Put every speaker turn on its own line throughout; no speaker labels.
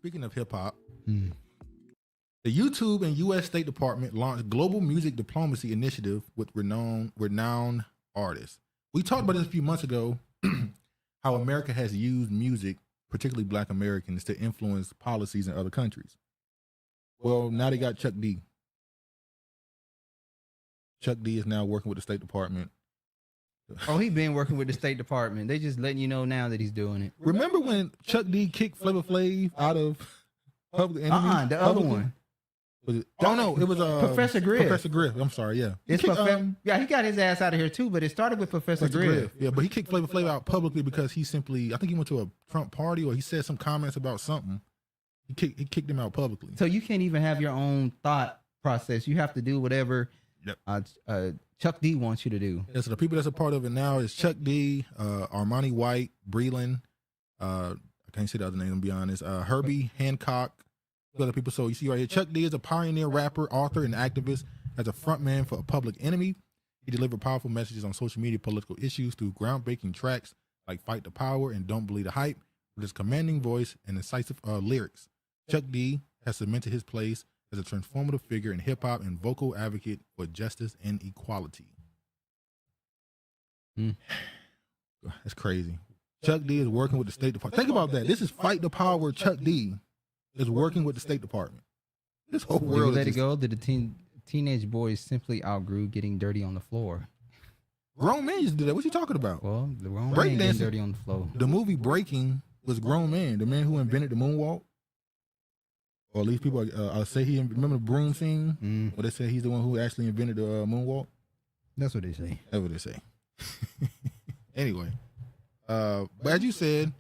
Speaking of hip hop, the YouTube and U.S. State Department launched Global Music Diplomacy Initiative with renowned artists. We talked about this a few months ago, how America has used music, particularly Black Americans, to influence policies in other countries. Well, now they got Chuck D. Chuck D is now working with the State Department.
Oh, he been working with the State Department. They just letting you know now that he's doing it.
Remember when Chuck D kicked Flavor Flav out of Public Enemy?
The other one.
Was it? Oh no, it was
Professor Griff.
Professor Griff. I'm sorry, yeah.
He got his ass out of here too, but it started with Professor Griff.
Yeah, but he kicked Flavor Flav out publicly because he simply, I think he went to a Trump party or he said some comments about something. He kicked him out publicly.
So you can't even have your own thought process. You have to do whatever Chuck D wants you to do.
Yeah, so the people that's a part of it now is Chuck D, Armani White, Breland, I can't say the other name to be honest, Herbie Hancock, other people. So you see right here, Chuck D is a pioneer rapper, author, and activist. As a frontman for Public Enemy, he delivered powerful messages on social media political issues through groundbreaking tracks like Fight the Power and Don't Believe the Hype. With his commanding voice and incisive lyrics, Chuck D has cemented his place as a transformative figure in hip-hop and vocal advocate for justice and equality. That's crazy. Chuck D is working with the State Department. Think about that. This is Fight the Power. Chuck D is working with the State Department. This whole world.
Let it go. Did the teenage boys simply outgrew getting dirty on the floor?
Grown men used to do that. What you talking about?
Well, the grown men getting dirty on the floor.
The movie Breaking was grown man. The man who invented the moonwalk. Or at least people say he remember the broom scene where they say he's the one who actually invented the moonwalk.
That's what they say.
That's what they say. Anyway, but as you said,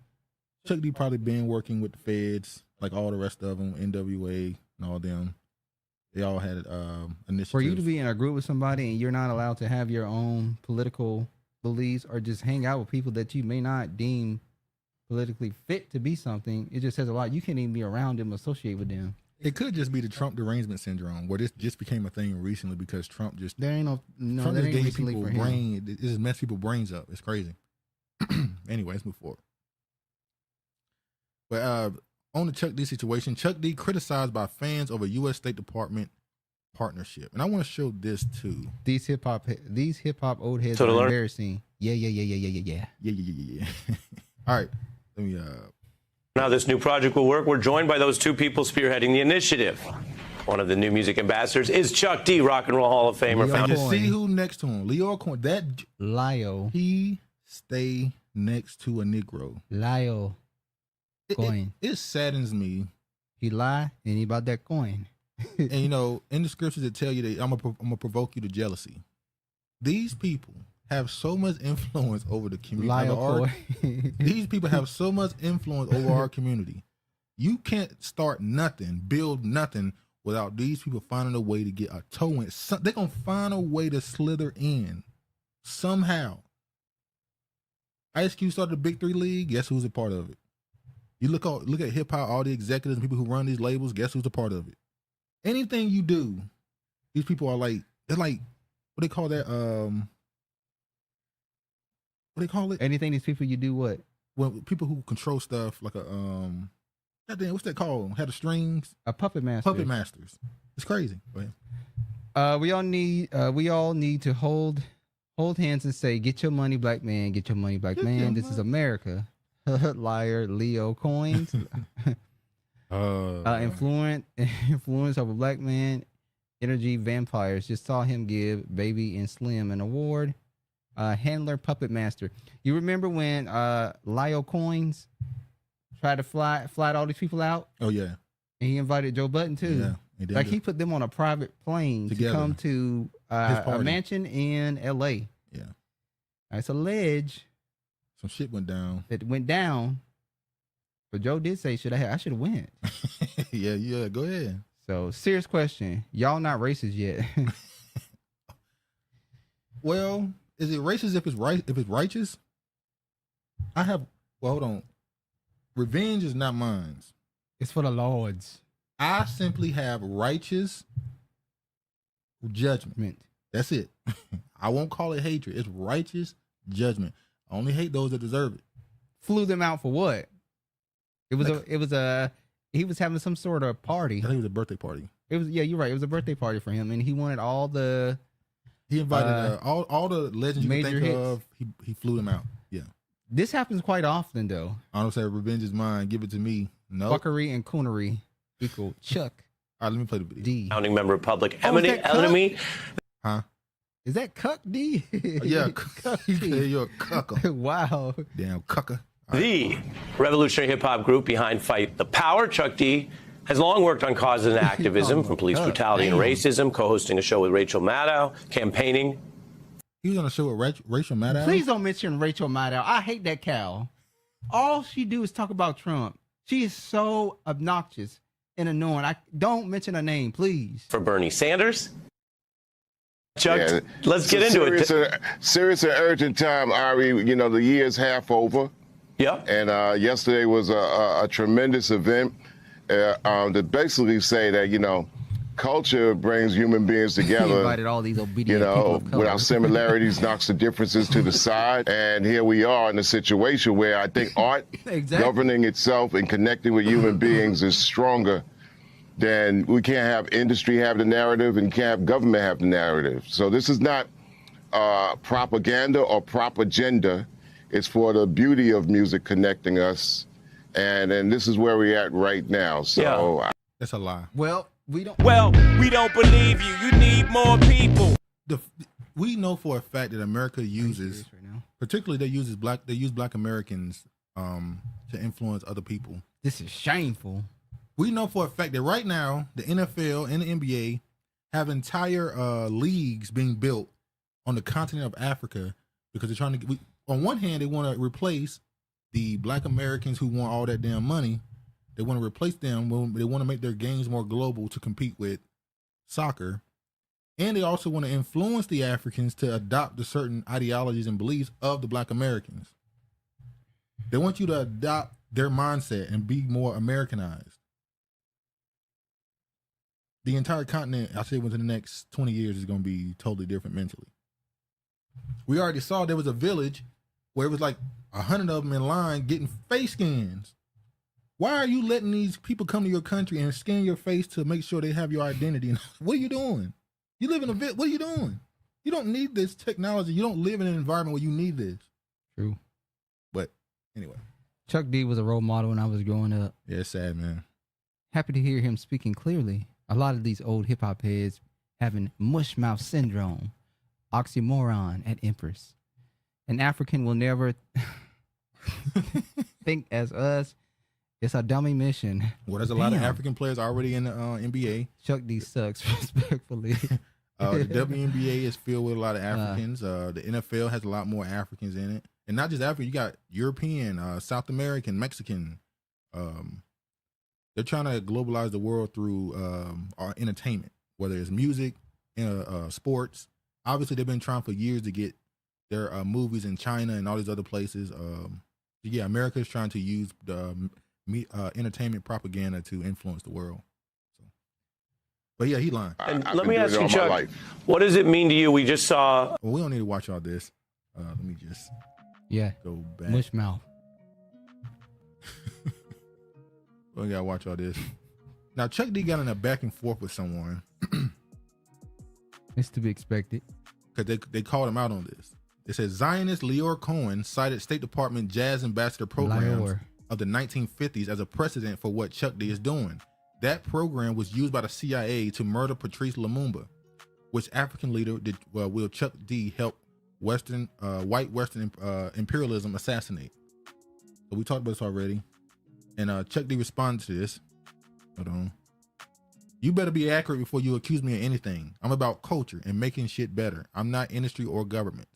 Chuck D probably been working with the feds, like all the rest of them, NWA and all them. They all had initiatives.
For you to be in a group with somebody and you're not allowed to have your own political beliefs or just hang out with people that you may not deem politically fit to be something, it just says a lot. You can't even be around them, associate with them.
It could just be the Trump derangement syndrome, where this just became a thing recently because Trump just Trump just gave people brain. It just messed people's brains up. It's crazy. Anyway, let's move forward. But on the Chuck D situation, Chuck D criticized by fans over U.S. State Department partnership, and I want to show this too.
These hip hop old heads are embarrassing. Yeah.
All right. Let me
Now this new project will work. We're joined by those two people spearheading the initiative. One of the new music ambassadors is Chuck D, Rock and Roll Hall of Famer.
You see who next to him? Leo Coin. That
Lio.
He stay next to a Negro.
Lio. Coin.
It saddens me.
He lie and he about that coin.
And you know, in the scriptures that tell you that I'm gonna provoke you to jealousy. These people have so much influence over the community. These people have so much influence over our community. You can't start nothing, build nothing without these people finding a way to get a toe in. They're going to find a way to slither in somehow. Ice Cube started the Big Three League. Guess who's a part of it? You look at hip hop, all the executives and people who run these labels. Guess who's a part of it? Anything you do, these people are like, they're like, what they call that? What they call it?
Anything these people you do what?
Well, people who control stuff like a goddamn, what's that called? Had the strings?
A puppet master.
Puppet masters. It's crazy. Go ahead.
We all need to hold hands and say, "Get your money, black man. Get your money, black man. This is America." Liar, Leo Coins. Influence of a black man. Energy vampires. Just saw him give Baby and Slim an award. Handler, puppet master. You remember when Lio Coins tried to fly all these people out?
Oh yeah.
And he invited Joe Budden too. Yeah. Like he put them on a private plane to come to a mansion in LA.
Yeah.
It's alleged
some shit went down.
It went down. But Joe did say I should have went.
yeah, go ahead.
So serious question. Y'all not racist yet.
Well, is it racist if it's righteous? Hold on. Revenge is not mine.
It's for the Lord's.
I simply have righteous judgment. That's it. I won't call it hatred. It's righteous judgment. I only hate those that deserve it.
Flew them out for what? It was he was having some sort of party.
I think it was a birthday party.
It was, yeah, you're right. It was a birthday party for him, and he wanted all the.
He invited all the legends you can
major
think
hits.
of. He flew them out. Yeah.
This happens quite often, though.
I don't say revenge is mine. Give it to me. No.
Fuckery and coonery equal Chuck
All right, let me play the video.
D.
Founding member of Public
Oh, is
Enemy.
that Cuck?
Huh?
Is that Cuck D?
Yeah.
Cuck
He
D.
said you're a cucker.
Wow.
Damn cucker.
The revolutionary hip hop group behind Fight the Power, Chuck D, has long worked on causes and activism, from police brutality and racism, co-hosting a show with Rachel Maddow, campaigning.
He was on a show with Rachel Maddow.
Please don't mention Rachel Maddow. I hate that cow. All she do is talk about Trump. She is so obnoxious and annoying. I don't mention her name, please.
For Bernie Sanders. Chuck,
Yeah,
let's get into it.
Serious and urgent time, Ari. You know, the year's half over.
Yeah.
And yesterday was a tremendous event to basically say that, you know, culture brings human beings
He
together.
invited all these obedient
You
people
know,
of color.
with our similarities, knocks the differences to the side. And here we are in a situation where I think art
Exactly.
governing itself and connecting with human beings is stronger than we can't have industry have the narrative and can't have government have the narrative. So this is not propaganda or propaganda. It's for the beauty of music connecting us. And this is where we're at right now. So
That's a lie.
Well, we don't.
Well, we don't believe you. You need more people.
We know for a fact that America uses,
Right now.
particularly they use black Americans to influence other people.
This is shameful.
We know for a fact that right now the NFL and the NBA have entire leagues being built on the continent of Africa because they're trying to. On one hand, they want to replace the black Americans who want all that damn money. They want to replace them. They want to make their games more global to compete with soccer. And they also want to influence the Africans to adopt the certain ideologies and beliefs of the black Americans. They want you to adopt their mindset and be more Americanized. The entire continent, I say within the next 20 years, is going to be totally different mentally. We already saw there was a village where it was like 100 of them in line getting face scans. Why are you letting these people come to your country and scan your face to make sure they have your identity? What are you doing? You live in a village. What are you doing? You don't need this technology. You don't live in an environment where you need this.
True.
But anyway.
Chuck D was a role model when I was growing up.
Yeah, it's sad, man.
Happy to hear him speaking clearly. A lot of these old hip hop heads having mush mouth syndrome, oxymoron at Empress. An African will never think as us. It's a dummy mission.
Well, there's a lot of
Damn.
African players already in the NBA.
Chuck D sucks, respectfully.
The WNBA is filled with a lot of Africans. The NFL has a lot more Africans in it. And not just Africa, you got European, South American, Mexican. They're trying to globalize the world through our entertainment, whether it's music, sports. Obviously, they've been trying for years to get their movies in China and all these other places. Yeah, America is trying to use the entertainment propaganda to influence the world. So. But yeah, he lying.
And
I've
let
been
me
doing
ask
it
you,
all my
Chuck,
life.
what does it mean to you? We just saw.
Well, we don't need to watch all this. Let me just
Yeah,
go back.
mush mouth.
We don't gotta watch all this. Now, Chuck D got in a back and forth with someone
It's to be expected.
because they called him out on this. It says Zionist Leor Cohen cited State Department jazz ambassador programs
Lior.
of the 1950s as a precedent for what Chuck D is doing. That program was used by the CIA to murder Patrice Lumumba, which African leader did will Chuck D help white Western imperialism assassinate. So we talked about this already, and Chuck D responded to this. Hold on. You better be accurate before you accuse me of anything. I'm about culture and making shit better. I'm not industry or government.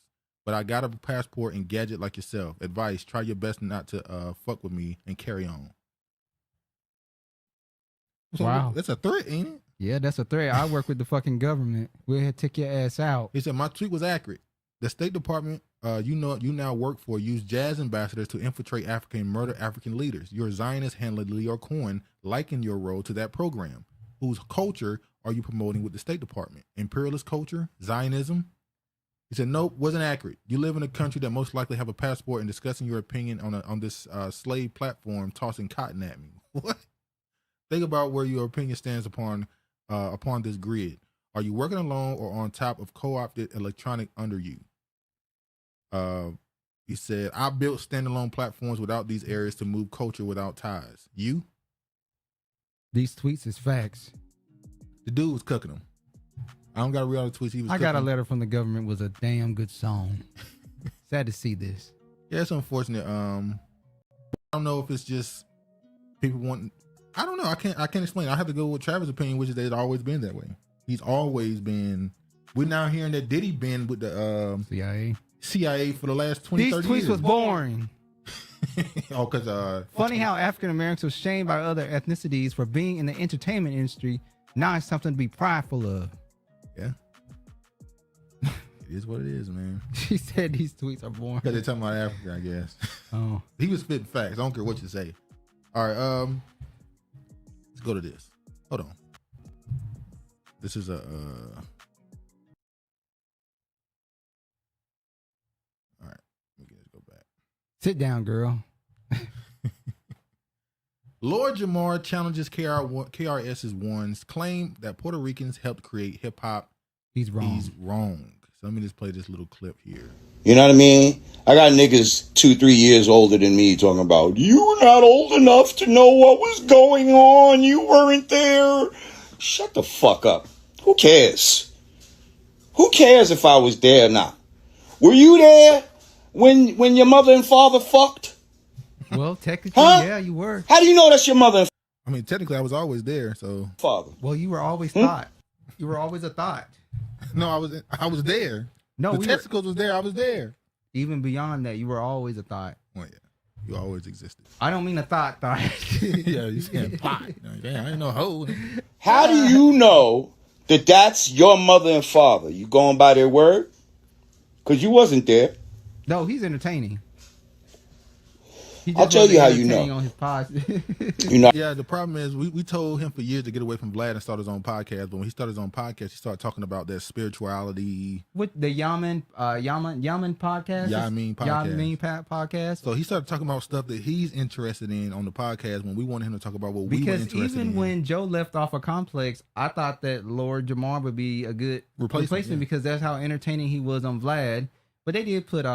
But I got a passport and gadget like yourself. Advice, try your best not to fuck with me and carry on. So
Wow.
that's a threat, ain't it?
Yeah, that's a threat. I work with the fucking government. We'll have to take your ass out.
He said, my tweet was accurate. The State Department you now work for used jazz ambassadors to infiltrate Africa and murder African leaders. Your Zionist handler, Leor Cohen, likened your role to that program. Whose culture are you promoting with the State Department? Imperialist culture? Zionism? He said, nope, wasn't accurate. You live in a country that most likely have a passport and discussing your opinion on this slave platform tossing cotton at me. What? Think about where your opinion stands upon this grid. Are you working alone or on top of co-opted electronic under you? He said, I built standalone platforms without these areas to move culture without ties. You?
These tweets is facts.
The dude was cooking them. I don't got to read all the tweets. He was
I got a
cooking.
letter from the government was a damn good song. Sad to see this.
Yeah, it's unfortunate. I don't know if it's just people wanting. I don't know. I can't explain. I have to go with Travis' opinion, which is that it's always been that way. He's always been. We're now hearing that Diddy been with the CIA for the last 20, 30 years.
These tweets was boring.
Oh, because
funny how African Americans were shamed by other ethnicities for being in the entertainment industry. Now it's something to be prideful of.
Yeah. It is what it is, man.
She said these tweets are boring.
Because they're talking about Africa, I guess.
Oh.
He was spitting facts. I don't care what you say. All right, let's go to this. Hold on. This is a all right. Let me go back.
Sit down, girl.
Lord Jamar challenges KRS-One's claim that Puerto Ricans helped create hip hop.
He's wrong.
He's wrong. So let me just play this little clip here.
You know what I mean? I got niggas 2-3 years older than me talking about, you were not old enough to know what was going on. You weren't there. Shut the fuck up. Who cares? Who cares if I was there or not? Were you there when your mother and father fucked?
Well, technically,
Huh?
yeah, you were.
How do you know that's your mother and
I mean, technically, I was always there. So
father?
Well, you were always thought. You were always a thought.
no, I was there.
No,
the testicles was there. I was there.
Even beyond that, you were always a thought.
Oh yeah, you always existed.
I don't mean a thought.
Yeah, you saying pot? Yeah, I ain't no hoe.
How do you know that that's your mother and father? You going by their word? Because you wasn't there.
No, he's entertaining. He
I'll
just
tell you how
wasn't
you
entertaining
know.
on his pod.
You know.
Yeah, the problem is we told him for years to get away from Vlad and start his own podcast. But when he started his own podcast, he started talking about that spirituality.
What the Yaman podcast?
Yamin podcast.
Yamin podcast.
So he started talking about stuff that he's interested in on the podcast when we wanted him to talk about what we were
Because
interested in.
even when Joe left off of Complex, I thought that Lord Jamar would be a good replacement because that's how entertaining he was on Vlad. But they did put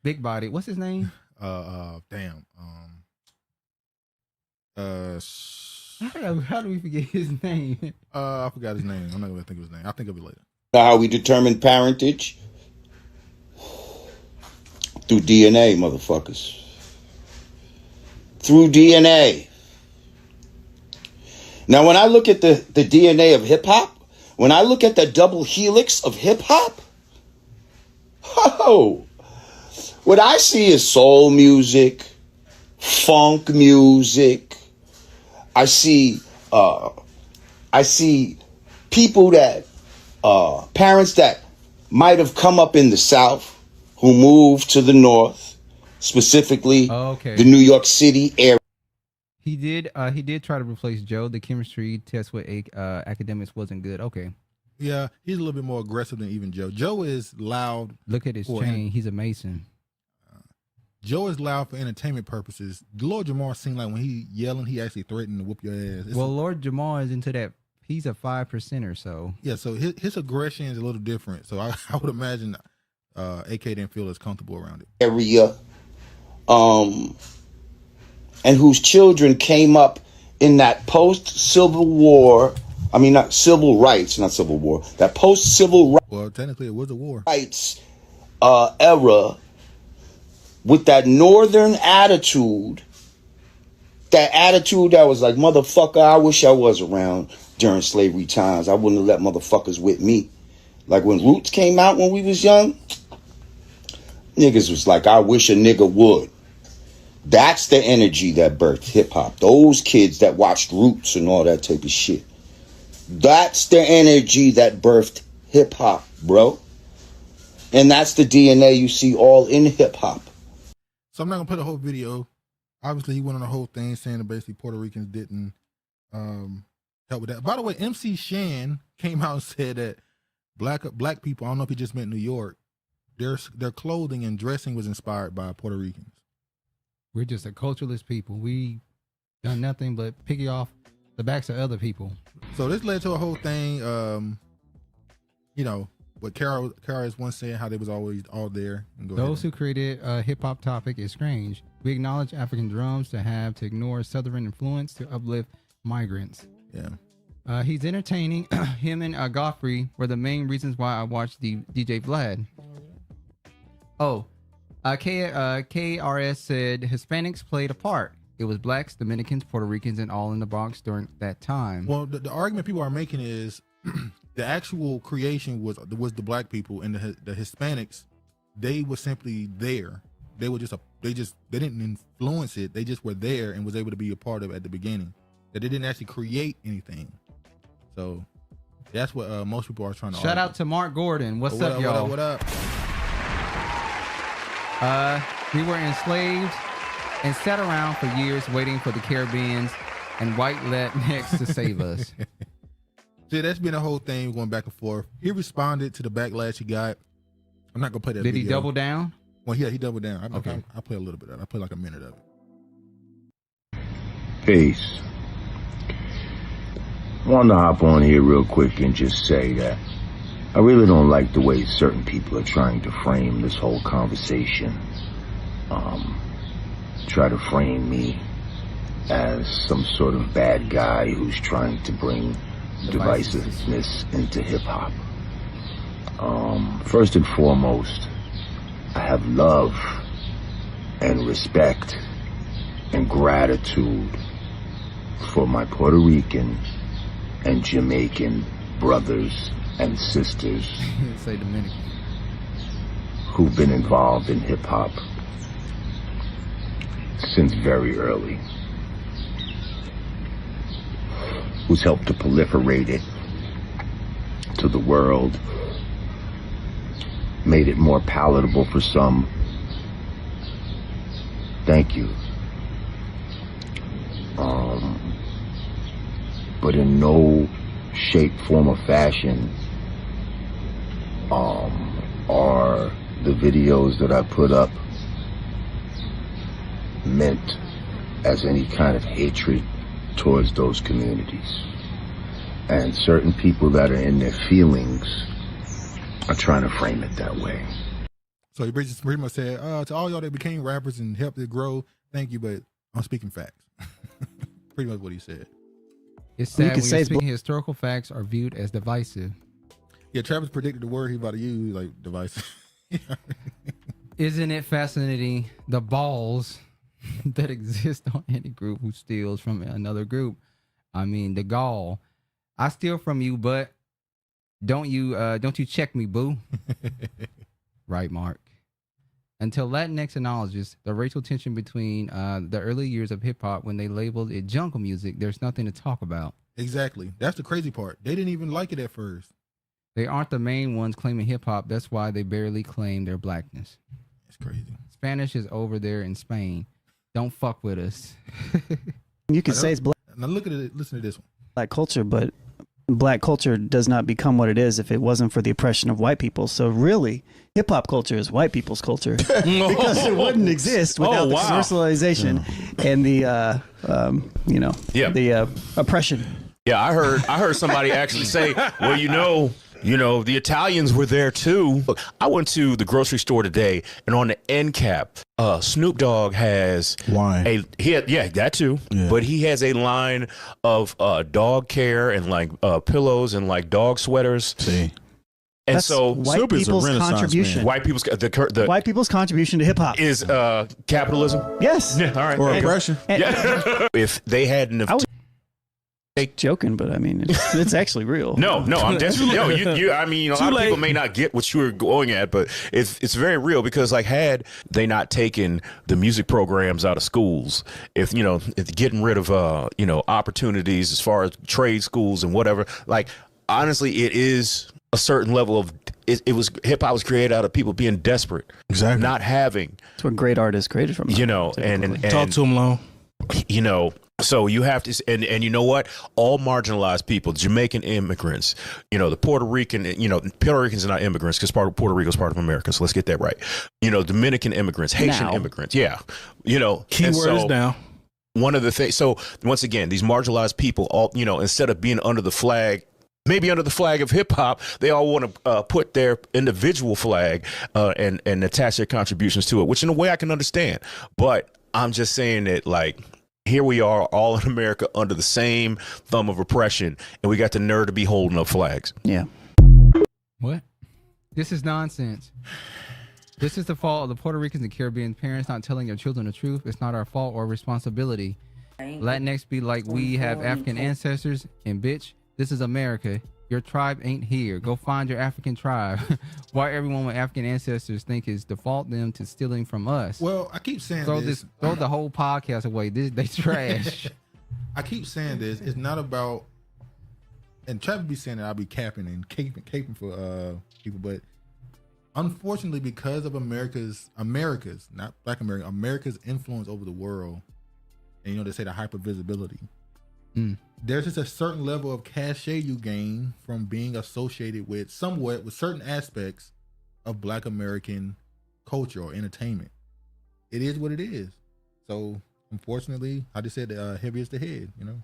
Big Body. What's his name?
Damn.
How do we forget his name?
I forgot his name. I'm not gonna think of his name. I'll think of it later.
Know how we determine parentage? Through DNA, motherfuckers. Through DNA. Now, when I look at the DNA of hip-hop, when I look at the double helix of hip-hop, what I see is soul music, funk music. I see people that parents that might have come up in the South who moved to the North, specifically the New York City area.
He did try to replace Joe. The chemistry test with academics wasn't good. Okay.
Yeah, he's a little bit more aggressive than even Joe. Joe is loud.
Look at his chain. He's a Mason.
Joe is loud for entertainment purposes. Lord Jamar seemed like when he yelling, he actually threatened to whoop your ass.
Lord Jamar is into that. He's a 5% or so.
Yeah, so his aggression is a little different. So I would imagine AK didn't feel as comfortable around it.
Area, and whose children came up in that post-Civil War. I mean, not civil rights, not Civil War. That post-Civil rights.
Well, technically, it was a war.
Rights era with that Northern attitude. That attitude that was like, motherfucker, I wish I was around during slavery times. I wouldn't have let motherfuckers with me. Like when Roots came out when we was young, niggas was like, I wish a nigga would. That's the energy that birthed hip-hop. Those kids that watched Roots and all that type of shit. That's the energy that birthed hip-hop, bro. And that's the DNA you see all in hip-hop.
So I'm not going to play the whole video. Obviously, he went on the whole thing saying that basically Puerto Ricans didn't help with that. By the way, MC Shan came out and said that black people, I don't know if he just meant New York, their clothing and dressing was inspired by Puerto Ricans.
We're just a culturalist people. We done nothing but piggy off the backs of other people.
So this led to a whole thing. You know what KRS-One saying, how they was always all there. And
Those who created a hip hop topic is strange. We acknowledge African drums to ignore Southern influence to uplift migrants.
Yeah.
He's entertaining. Him and Godfrey were the main reasons why I watched the DJ Vlad. Oh, KRS said Hispanics played a part. It was blacks, Dominicans, Puerto Ricans, and all in the box during that time.
Well, the argument people are making is the actual creation was the black people, and the Hispanics, they were simply there. They were they didn't influence it. They just were there and was able to be a part of it at the beginning. That they didn't actually create anything. So that's what most people are trying to
Shout
argue.
out to Mark Gordon. What's up, y'all?
What up?
We were enslaved and sat around for years waiting for the Caribbeans and white Latinx to save us.
See, that's been a whole thing going back and forth. He responded to the backlash he got. I'm not gonna play that video.
Did he double down?
Well, yeah, he doubled down.
Okay.
I'll play a little bit of it. I'll play like a minute of it.
Peace. I want to hop on here real quick and just say that I really don't like the way certain people are trying to frame this whole conversation. Try to frame me as some sort of bad guy who's trying to bring divisiveness into hip-hop. First and foremost, I have love and respect and gratitude for my Puerto Rican and Jamaican brothers and sisters
Say Dominican.
who've been involved in hip-hop since very early, who's helped to proliferate it to the world, made it more palatable for some. Thank you. But in no shape, form, or fashion are the videos that I put up meant as any kind of hatred towards those communities. And certain people that are in their feelings are trying to frame it that way.
So he pretty much said, to all y'all that became rappers and helped it grow, thank you, but I'm speaking facts. Pretty much what he said.
It's sad when you're speaking historical facts are viewed as divisive.
Yeah, Travis predicted the word he about to use, like divisive.
Isn't it fascinating the balls that exist on any group who steals from another group? I mean, the gall. I steal from you, but don't you check me, boo. Right, Mark. Until Latinx acknowledges the racial tension between the early years of hip hop when they labeled it jungle music, there's nothing to talk about.
Exactly. That's the crazy part. They didn't even like it at first.
They aren't the main ones claiming hip hop. That's why they barely claim their blackness.
It's crazy.
Spanish is over there in Spain. Don't fuck with us.
You can say it's black.
Now look at it. Listen to this one.
Black culture, but black culture does not become what it is if it wasn't for the oppression of white people. So really, hip hop culture is white people's culture because it wouldn't exist without the commercialization and the the oppression.
Yeah, I heard somebody actually say, well, the Italians were there too. Look, I went to the grocery store today, and on the end cap, Snoop Dogg has
wine.
That too. Yeah. But he has a line of dog care and like pillows and like dog sweaters.
See.
And
that's
so
white people's contribution.
White people's
contribution to hip hop
is capitalism.
Yes.
Yeah, all right.
Or oppression.
If they hadn't have
joking, but I mean, it's actually real.
No, I'm definitely no. I mean, a lot of people may not get what you were going at, but it's very real because like had they not taken the music programs out of schools, if getting rid of opportunities as far as trade schools and whatever, like honestly, it is a certain level of it was hip hop was created out of people being desperate,
exactly,
not having.
That's what great art is created from.
And
talk to them long.
So you have to, and you know what? All marginalized people, Jamaican immigrants, the Puerto Rican, Puerto Ricans are not immigrants because Puerto Rico is part of America. So let's get that right. Dominican immigrants, Haitian immigrants. Yeah.
Keywords down.
one of the things, so once again, these marginalized people, all, you know, instead of being under the flag, maybe under the flag of hip hop, they all want to put their individual flag and attach their contributions to it, which in a way I can understand. But I'm just saying that, like, here we are all in America under the same thumb of oppression, and we got the nerve to be holding up flags.
Yeah.
What? This is nonsense. This is the fault of the Puerto Ricans and Caribbean parents not telling their children the truth. It's not our fault or responsibility. Latinx be like we have African ancestors, and bitch, this is America. Your tribe ain't here. Go find your African tribe. Why everyone with African ancestors think is default them to stealing from us?
Well, I keep saying
throw
this.
Throw the whole podcast away. They trash.
I keep saying this. It's not about, and Travis be saying that I'll be capping and caping for people, but unfortunately, because of America's, not Black America, America's influence over the world, and you know they say the hypervisibility. There's just a certain level of cachet you gain from being associated with certain aspects of Black American culture or entertainment. It is what it is. So unfortunately, I just said heavy is the head, you know.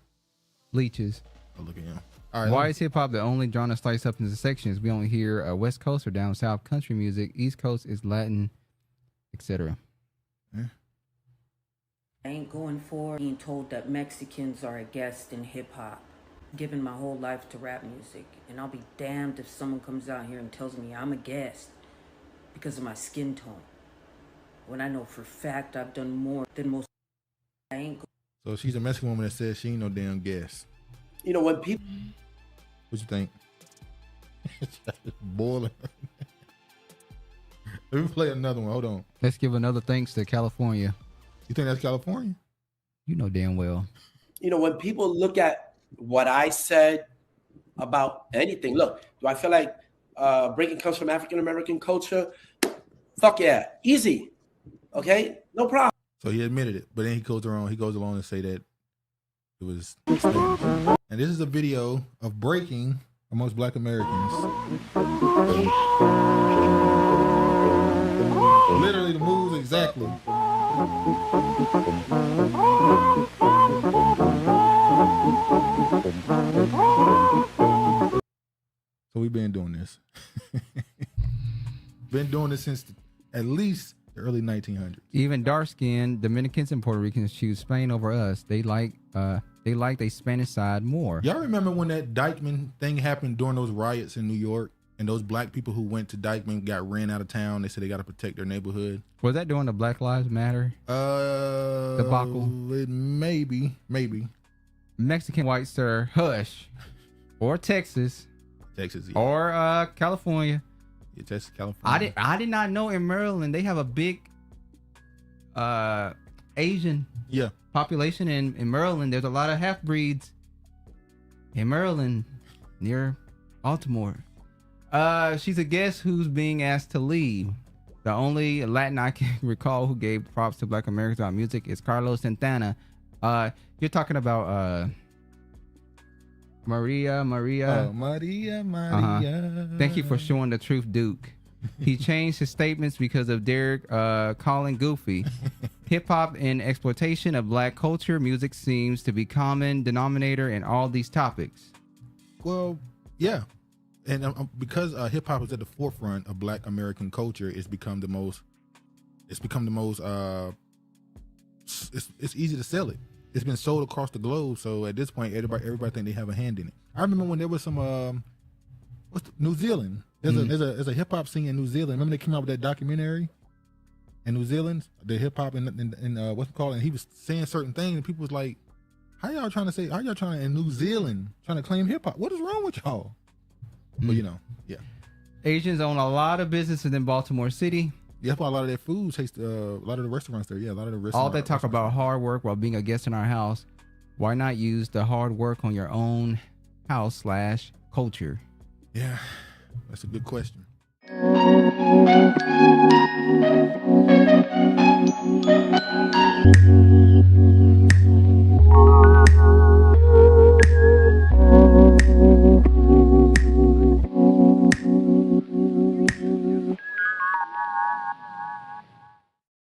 Leeches.
Oh, look at him. All right,
why is hip hop the only genre to slice up into sections? We only hear West Coast or down South country music. East Coast is Latin, etc.
I ain't going for being told that Mexicans are a guest in hip hop. Given my whole life to rap music, and I'll be damned if someone comes out here and tells me I'm a guest because of my skin tone. When I know for a fact I've done more than most. I ain't.
So she's a Mexican woman that says she ain't no damn guest.
You know when people.
What you think? It's boiling. Let me play another one. Hold on.
Let's give another thanks to California.
You think that's California?
You know damn well.
You know, when people look at what I said about anything, look, do I feel like breaking comes from African American culture? Fuck yeah, easy. Okay, no problem.
So he admitted it, but then he goes along and say that it was staged. And this is a video of breaking amongst Black Americans. Literally the moves exactly. So we've been doing this. Been doing this since at least the early 1900s.
Even dark-skinned Dominicans and Puerto Ricans choose Spain over us. They like the Spanish side more.
Y'all remember when that Dykeman thing happened during those riots in New York, and those Black people who went to Dykeman got ran out of town? They said they got to protect their neighborhood.
Was that during the Black Lives Matter debacle?
Maybe.
Mexican white sir, hush, or Texas,
yeah.
or California.
Yeah, Texas, California.
I did not know in Maryland they have a big Asian population in Maryland. There's a lot of half breeds in Maryland near Baltimore. She's a guest who's being asked to leave. The only Latin I can recall who gave props to Black Americans on music is Carlos Santana. You're talking about Maria. Thank you for showing the truth, Duke. He changed his statements because of Derek calling goofy. Hip hop and exploitation of Black culture music seems to be common denominator in all these topics.
Well, yeah. And because hip hop is at the forefront of Black American culture, it's become the most. It's easy to sell it. It's been sold across the globe, so at this point, everybody think they have a hand in it. I remember when there was some New Zealand. There's a hip hop scene in New Zealand. Remember they came out with that documentary in New Zealand, the hip hop and what's it called? And he was saying certain things, and people was like, "How y'all trying in New Zealand trying to claim hip hop? What is wrong with y'all?" But yeah.
Asians own a lot of businesses in Baltimore City.
Yeah, that's why a lot of their food tastes. A lot of the restaurants there. Yeah, a lot of the restaurants.
All they talk about hard work while being a guest in our house. Why not use the hard work on your own house / culture?
Yeah, that's a good question.